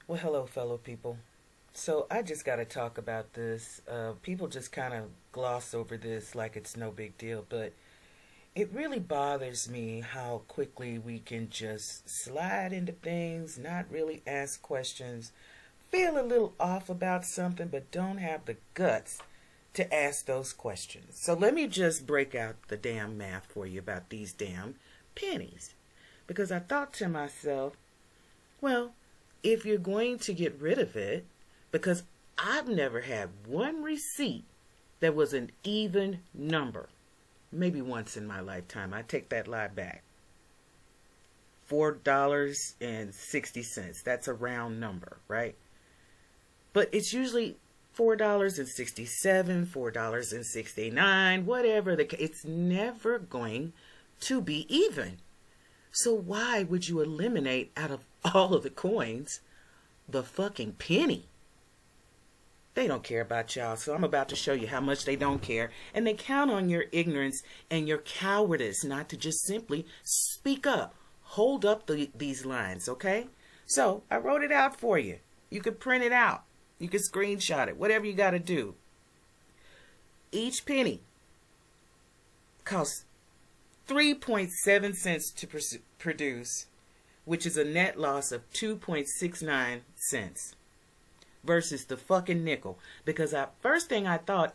Well, hello, fellow people. So, I just got to talk about this. People just kind of gloss over this like it's no big deal, but it really bothers me how quickly we can just slide into things, not really ask questions, feel a little off about something, but don't have the guts to ask those questions. So, let me just break out the damn math for you about these damn pennies. Because I thought to myself, well, if you're going to get rid of it, because I've never had one receipt that was an even number. Maybe once in my lifetime. I take that lie back. $4.60. That's a round number, right? But it's usually $4.67, $4.69, whatever. It's never going to be even. So why would you eliminate out of all of the coins the fucking penny? They don't care about y'all, so I'm about to show you how much they don't care. And they count on your ignorance and your cowardice not to just simply speak up. Hold up these lines, okay? So I wrote it out for you. You could print it out. You could screenshot it, whatever you got to do. Each penny costs 3.7 cents to produce, which is a net loss of 2.69 cents versus the fucking nickel. Because first thing I thought,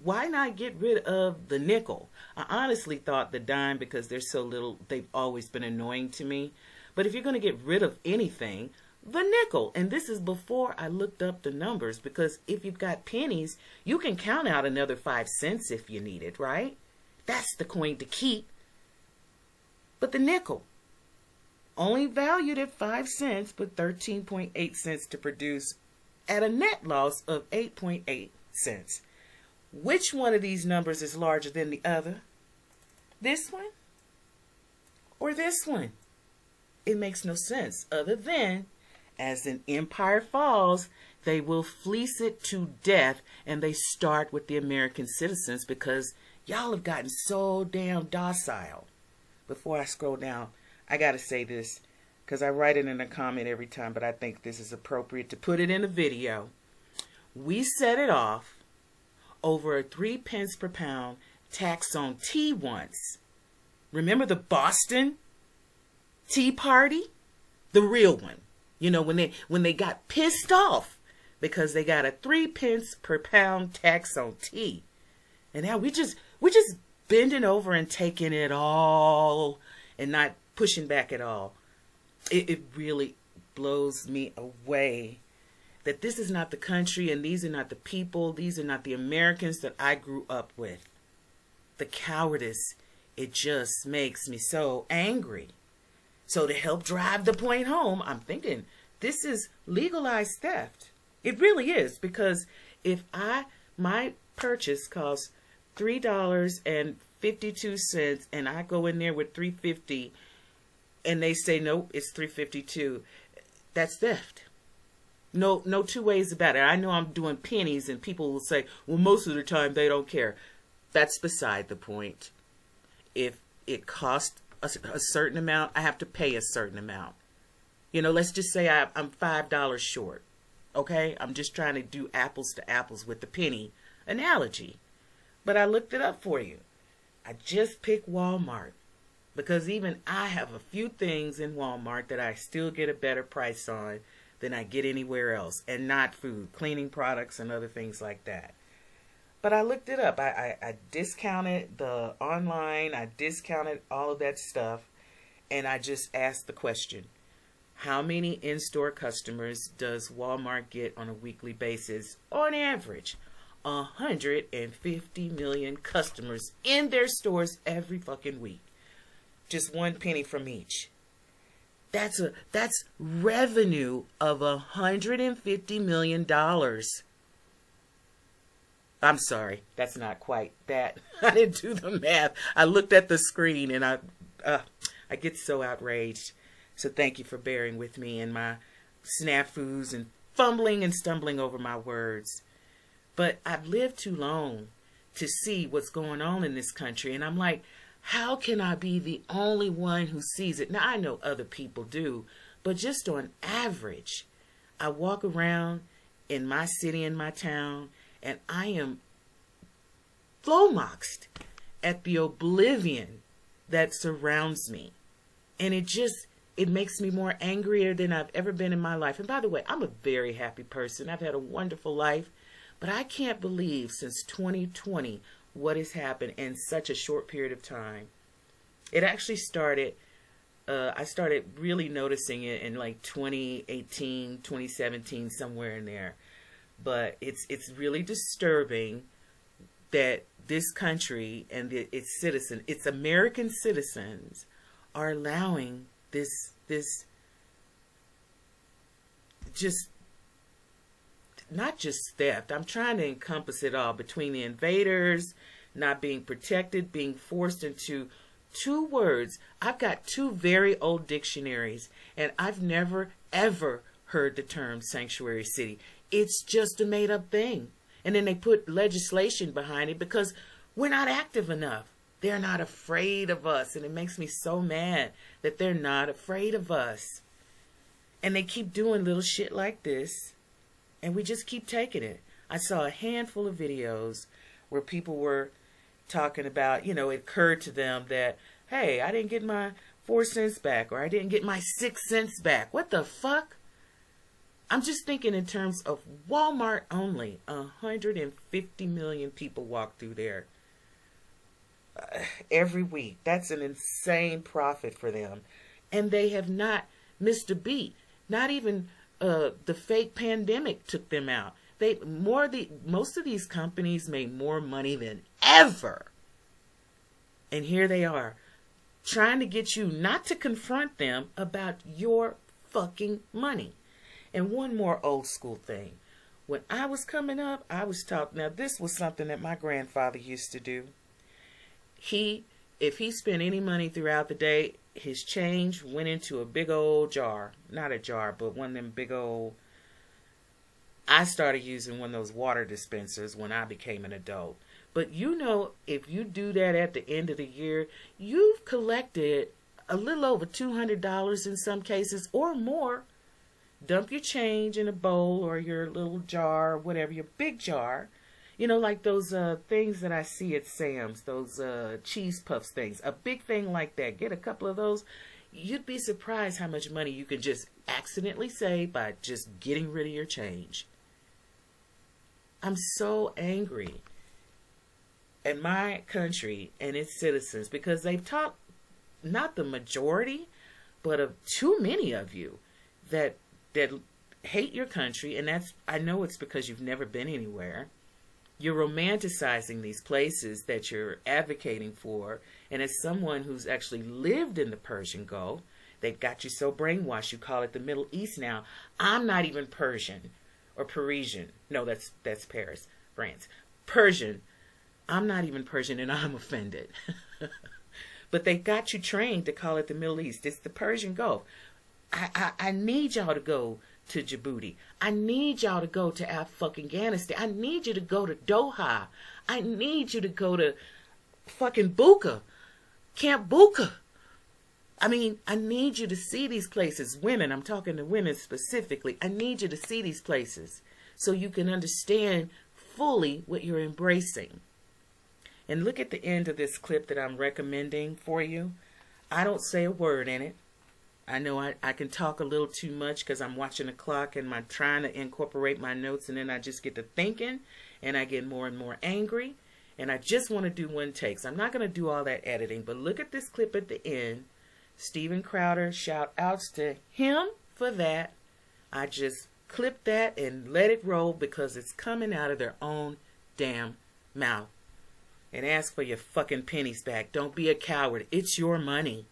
why not get rid of the nickel? I honestly thought the dime, because they're so little, they've always been annoying to me. But if you're going to get rid of anything, the nickel. And this is before I looked up the numbers, because if you've got pennies, you can count out another 5 cents if you need it, right? That's the coin to keep. But the nickel, only valued at 5 cents, but 13.8 cents to produce at a net loss of 8.8 cents. Which one of these numbers is larger than the other? This one or this one? It makes no sense other than, as an empire falls, they will fleece it to death, and they start with the American citizens because y'all have gotten so damn docile. Before I scroll down, I got to say this, because I write it in a comment every time, but I think this is appropriate to put it in a video. We set it off over a 3 pence per pound tax on tea once. Remember the Boston Tea Party? The real one. You know, when they got pissed off because they got a 3 pence per pound tax on tea. And now we just bending over and taking it all and not pushing back at all. It really blows me away that this is not the country, and these are not the people, these are not the Americans that I grew up with. The cowardice, it just makes me so angry. So to help drive the point home, I'm thinking this is legalized theft. It really is, because if my purchase costs $3.52 and I go in there with $3.50 and they say nope, it's $3.52, that's theft. No two ways about it. I know I'm doing pennies and people will say, well, most of the time they don't care. That's beside the point. If it costs a certain amount, I have to pay a certain amount. You know, let's just say I'm $5 short. Okay? I'm just trying to do apples to apples with the penny analogy. But I looked it up for you. I just picked Walmart, because even I have a few things in Walmart that I still get a better price on than I get anywhere else, and not food, cleaning products and other things like that. But I looked it up. I discounted the online, I discounted all of that stuff, and I just asked the question, how many in-store customers does Walmart get on a weekly basis on average? 150 million customers in their stores every fucking week. Just 1 penny from each. That's revenue of $150 million. I'm sorry, that's not quite that. I didn't do the math. I looked at the screen and I get so outraged. So thank you for bearing with me and my snafus and fumbling and stumbling over my words. But I've lived too long to see what's going on in this country. And I'm like, how can I be the only one who sees it? Now, I know other people do, but just on average, I walk around in my city, in my town, and I am flummoxed at the oblivion that surrounds me. And it makes me more angrier than I've ever been in my life. And by the way, I'm a very happy person. I've had a wonderful life. But I can't believe since 2020 what has happened in such a short period of time. It actually started, I started really noticing it in like 2018, 2017, somewhere in there. But it's really disturbing that this country and its citizens, its American citizens, are allowing this just, not just theft. I'm trying to encompass it all, between the invaders, not being protected, being forced into two words. I've got two very old dictionaries, and I've never, ever heard the term sanctuary city. It's just a made-up thing. And then they put legislation behind it because we're not active enough. They're not afraid of us, and it makes me so mad that they're not afraid of us. And they keep doing little shit like this, and we just keep taking it. I saw a handful of videos where people were talking about, it occurred to them that, hey, I didn't get my 4 cents back, or I didn't get my 6 cents back. What the fuck? I'm just thinking in terms of Walmart only. 150 million people walk through there every week. That's an insane profit for them. And they have not missed a beat. Not even the fake pandemic took them out. Most of these companies made more money than ever. And here they are, trying to get you not to confront them about your fucking money. And one more old school thing. When I was coming up, I was taught, now this was something that my grandfather used to do. If he spent any money throughout the day, his change went into a big old jar. Not a jar, but one of them big old... I started using one of those water dispensers when I became an adult. But if you do that at the end of the year, you've collected a little over $200 in some cases or more. Dump your change in a bowl or your little jar, or whatever, your big jar. Like those things that I see at Sam's, those cheese puffs things. A big thing like that. Get a couple of those. You'd be surprised how much money you can just accidentally save by just getting rid of your change. I'm so angry at my country and its citizens because they've taught, not the majority, but of too many of you that hate your country, and I know it's because you've never been anywhere. You're romanticizing these places that you're advocating for, and as someone who's actually lived in the Persian Gulf, they've got you so brainwashed, you call it the Middle East now. I'm not even Persian or Parisian. No, that's Paris, France. Persian. I'm not even Persian, and I'm offended. But they got you trained to call it the Middle East. It's the Persian Gulf. I need y'all to go to Djibouti. I need y'all to go to Afghanistan. I need you to go to Doha. I need you to go to fucking Buka, Camp Buka. I need you to see these places. Women, I'm talking to women specifically. I need you to see these places so you can understand fully what you're embracing. And look at the end of this clip that I'm recommending for you. I don't say a word in it. I know I can talk a little too much because I'm watching the clock and I'm trying to incorporate my notes, and then I just get to thinking and I get more and more angry, and I just want to do one take. So I'm not going to do all that editing, but look at this clip at the end. Steven Crowder, shout outs to him for that. I just clipped that and let it roll because it's coming out of their own damn mouth. And ask for your fucking pennies back. Don't be a coward. It's your money.